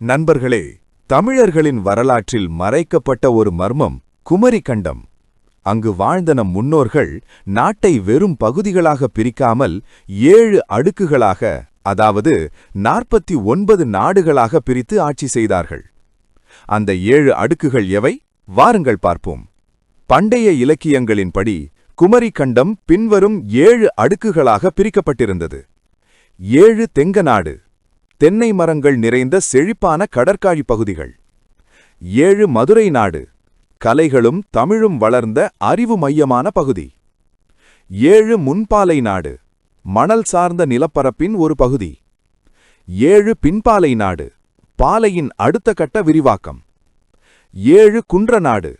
நண்பர்களே, தமிழர்களின் வரலாற்றில் மறைக்கப்பட்ட ஒரு மர்மம் குமரி கண்டம். அங்கு வாழ்ந்த நம் முன்னோர்கள் நாட்டை வெறும் பகுதிகளாக பிரிக்காமல் 7 அடுக்குகளாக, அதாவது 49 நாடுகளாக பிரித்து ஆட்சி செய்தார்கள். அந்த 7 அடுக்குகள் எவை? வாருங்கள் பார்ப்போம். பண்டைய இலக்கியங்களின்படி குமரி கண்டம் பின்வரும் 7 அடுக்குகளாக பிரிக்கப்பட்டிருந்தது. 7 தெங்கநாடு, தென்னை மரங்கள் நிறைந்த செழிப்பான கடற்காழி பகுதிகள். 7 மதுரை நாடு, கலைகளும் தமிழும் வளர்ந்த அறிவு மையமான பகுதி. 7 முன்பாலை நாடு, மணல் சார்ந்த நிலப்பரப்பின் ஒரு பகுதி. 7 பின்பாலை நாடு, பாலையின் அடுத்த கட்ட விரிவாக்கம். 7 குன்ற நாடு,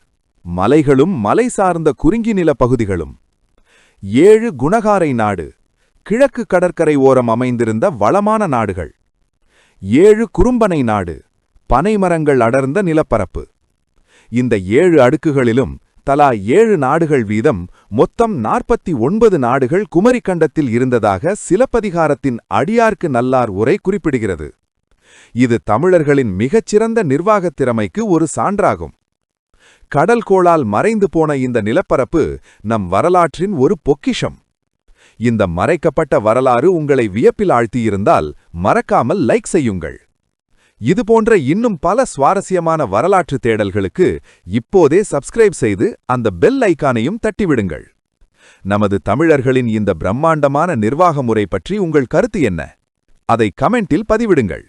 மலைகளும் மலை சார்ந்த குறுங்கி நில பகுதிகளும். 7 குணகாரை நாடு, கிழக்கு கடற்கரை ஓரம் அமைந்திருந்த வளமான நாடுகள். 7 குறும்பனை நாடு, பனைமரங்கள் அடர்ந்த நிலப்பரப்பு. இந்த 7 அடுக்குகளிலும் தலா 7 நாடுகள் வீதம் மொத்தம் 49 நாடுகள் குமரிக்கண்டத்தில் இருந்ததாக சிலப்பதிகாரத்தின் அடியார்க்கு நல்லார் உரை குறிப்பிடுகிறது. இது தமிழர்களின் மிகச்சிறந்த நிர்வாகத் திறமைக்கு ஒரு சான்றாகும். கடல் கோளால் மறைந்து போன இந்த நிலப்பரப்பு நம் வரலாற்றின் ஒரு பொக்கிஷம். இந்த மறைக்கப்பட்ட வரலாறு உங்களை வியப்பில் ஆழ்த்தியிருந்தால் மறக்காமல் லைக் செய்யுங்கள். இதுபோன்ற இன்னும் பல சுவாரஸ்யமான வரலாற்று தேடல்களுக்கு இப்போதே சப்ஸ்கிரைப் செய்து அந்த பெல் ஐகானையும் தட்டிவிடுங்கள். நமது தமிழர்களின் இந்த பிரம்மாண்டமான நிர்வாக முறை பற்றி உங்கள் கருத்து என்ன? அதை கமெண்டில் பதிவிடுங்கள்.